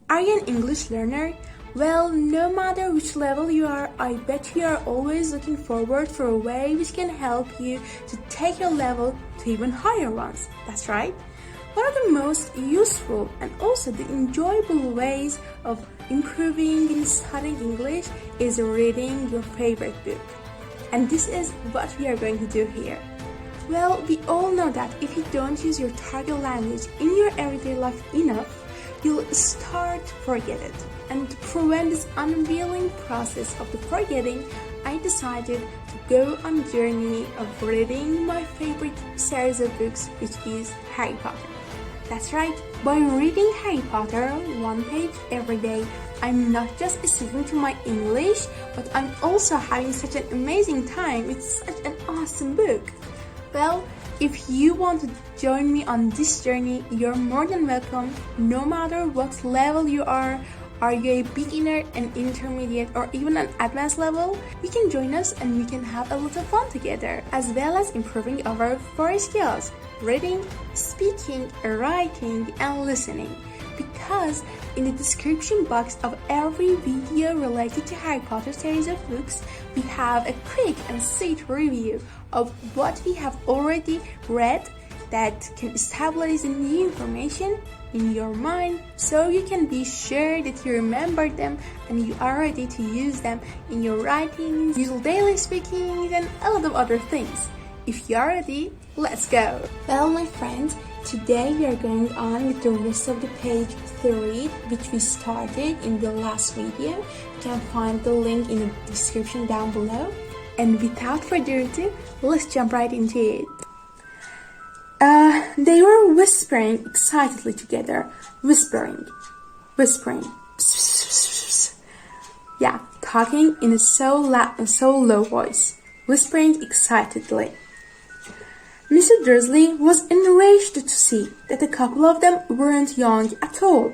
Are you an English learner? Well, no matter which level you are, I bet you are always looking forward for a way which can help you to take your level to even higher ones. That's right. One of the most useful and also the enjoyable ways of improving in studying English is reading your favorite book. And this is what we are going to do here. Well, we all know that if you don't use your target language in your everyday life enough, you'll start to forget it. And to prevent this unwilling process of the forgetting, I decided to go on a journey of reading my favorite series of books, which is Harry Potter. That's right, by reading Harry Potter one page every day, I'm not just sticking to my English, but I'm also having such an amazing time with such an awesome book. Well, if you want to join me on this journey, you're more than welcome, no matter what level you are you a beginner, an intermediate, or even an advanced level, you can join us and we can have a little fun together, as well as improving our four skills: reading, speaking, writing, and listening. Because in the description box of every video related to Harry Potter series of books, we have a quick and sweet review of what we have already read that can establish the new information in your mind, so you can be sure that you remember them and you are ready to use them in your writings, your daily speaking, and a lot of other things. If you are ready, let's go! Well, my friends, today we are going on with the rest of the page 3, which we started in the last video. You can find the link in the description down below. And without further ado, let's jump right into it. They were whispering excitedly together. Whispering. Yeah, talking in a so low voice. Whispering excitedly. Mr. Dursley was enraged to see that a couple of them weren't young at all.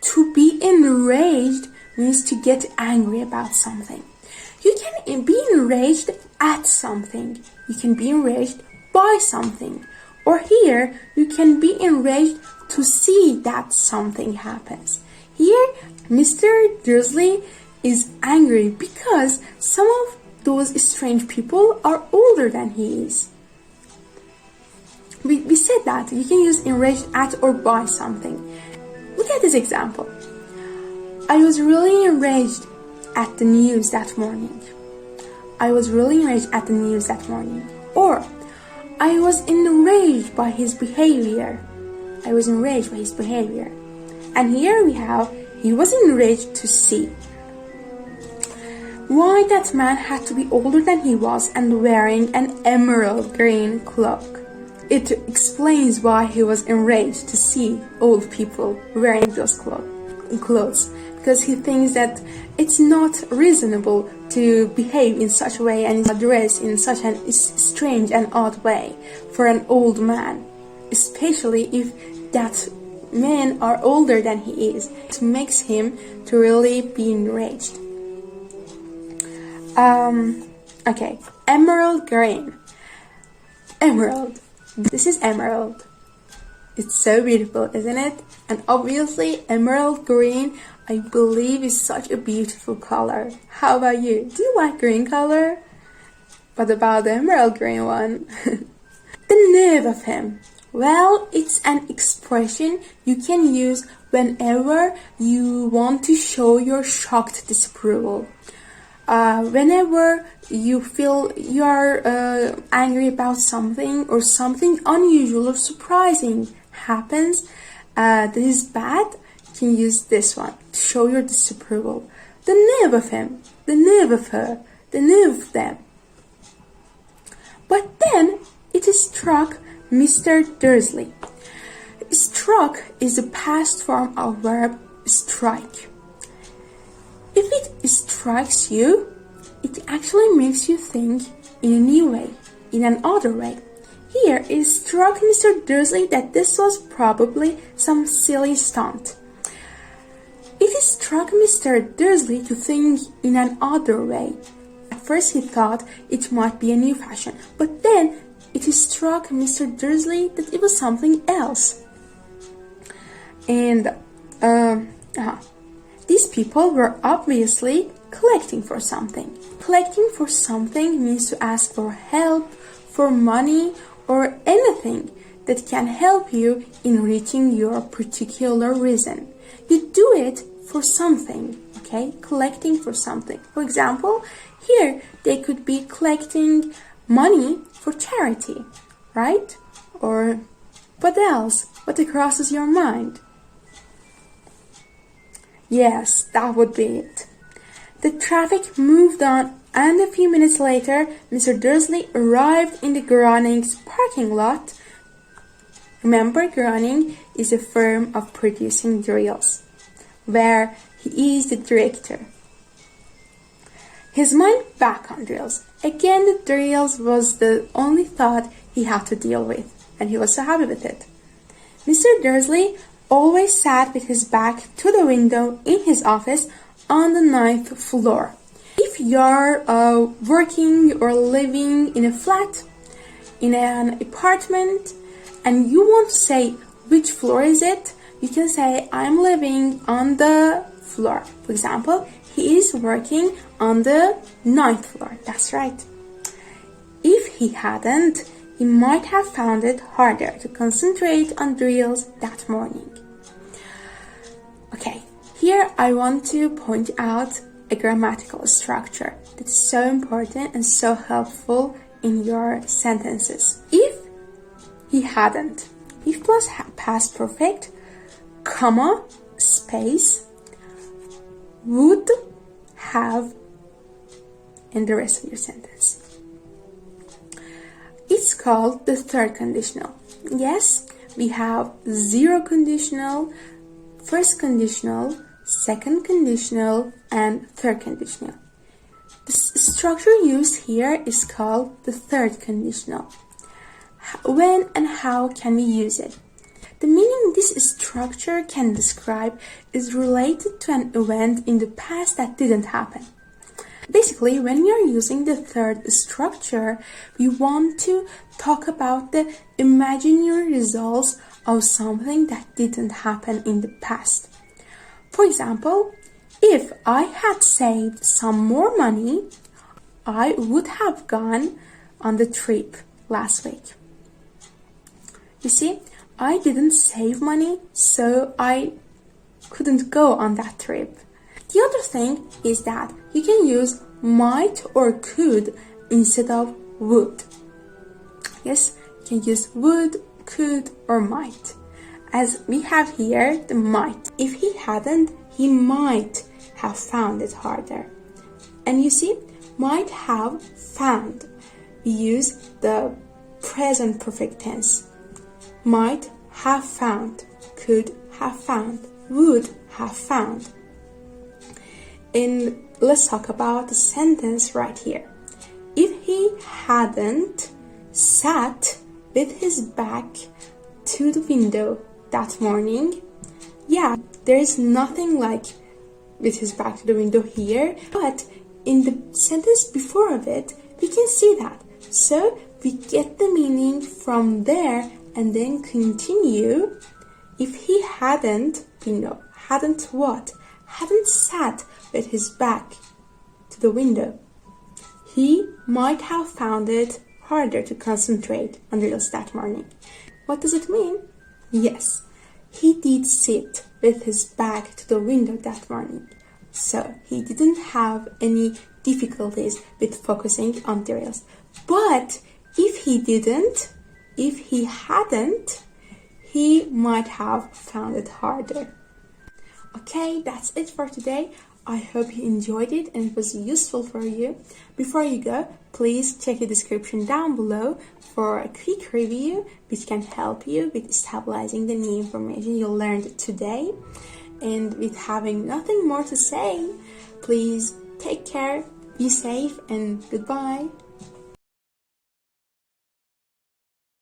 To be enraged means to get angry about something. You can be enraged at something. You can be enraged by something. Or here, you can be enraged to see that something happens. Here, Mr. Dursley is angry because some of those strange people are older than he is. We said that you can use enraged at or by something. Look at this example. I was really enraged at the news that morning. Or, I was enraged by his behavior. And here we have, he was enraged to see. Why that man had to be older than he was and wearing an emerald green cloak. It explains why he was enraged to see old people wearing those clothes. Because he thinks that it's not reasonable to behave in such a way and dress in such a strange and odd way for an old man, especially if that men are older than he is. It makes him to really be enraged. Okay, emerald green. Emerald. This is emerald. It's so beautiful, isn't it? And obviously, emerald green, I believe, is such a beautiful color. How about you? Do you like green color? What about the emerald green one? The nerve of him. Well, it's an expression you can use whenever you want to show your shocked disapproval. Whenever you feel you are angry about something or something unusual or surprising happens that is bad, you can use this one to show your disapproval. The nerve of him, the nerve of her, the nerve of them. But then it struck Mr. Dursley. Struck is the past form of verb strike. If it strikes you, it actually makes you think in a new way, in an other way. Here, it struck Mr. Dursley that this was probably some silly stunt. It struck Mr. Dursley to think in an other way. At first he thought it might be a new fashion, but then it struck Mr. Dursley that it was something else. And These people were obviously collecting for something. Collecting for something means to ask for help, for money, or anything that can help you in reaching your particular reason. You do it for something, okay? Collecting for something. For example, here they could be collecting money for charity, right? Or what else? What crosses your mind? Yes, that would be it. The traffic moved on, and a few minutes later, Mr. Dursley arrived in the Groening's parking lot. Remember, Groening is a firm of producing drills, where he is the director. His mind back on drills. Again, the drills was the only thought he had to deal with, and he was so happy with it. Mr. Dursley always sat with his back to the window in his office on the 9th floor. If you're working or living in a flat, in an apartment, and you want to say which floor is it, you can say, I'm living on the floor. For example, he is working on the 9th floor. That's right. If he hadn't, he might have found it harder to concentrate on drills that morning. Okay, here I want to point out a grammatical structure that's so important and so helpful in your sentences. If he hadn't, if plus past perfect, comma, space, would have, in the rest of your sentence. It's called the third conditional. Yes, we have zero conditional, first conditional, second conditional, and third conditional. The structure used here is called the third conditional. When and how can we use it? The meaning this structure can describe is related to an event in the past that didn't happen. Basically, when we are using the third structure, we want to talk about the imaginary results of something that didn't happen in the past. For example, if I had saved some more money, I would have gone on the trip last week. You see, I didn't save money, so I couldn't go on that trip. The other thing is that you can use might or could instead of would. Yes, you can use would, could, or might. As we have here, the might. If he hadn't, he might have found it harder. And you see, might have found. We use the present perfect tense. Might have found, could have found, would have found. And let's talk about the sentence right here. If he hadn't sat with his back to the window that morning, yeah, there is nothing like with his back to the window here, but in the sentence before of it, we can see that. So we get the meaning from there and then continue. If he hadn't, hadn't what? Hadn't sat with his back to the window, he might have found it harder to concentrate on drills that morning. What does it mean? Yes, he did sit with his back to the window that morning, so he didn't have any difficulties with focusing on drills. But if he didn't, if he hadn't, he might have found it harder. Okay, that's it for today. I hope you enjoyed it and it was useful for you. Before you go, please check the description down below for a quick review which can help you with stabilizing the new information you learned today. And with having nothing more to say, please take care, be safe, and goodbye.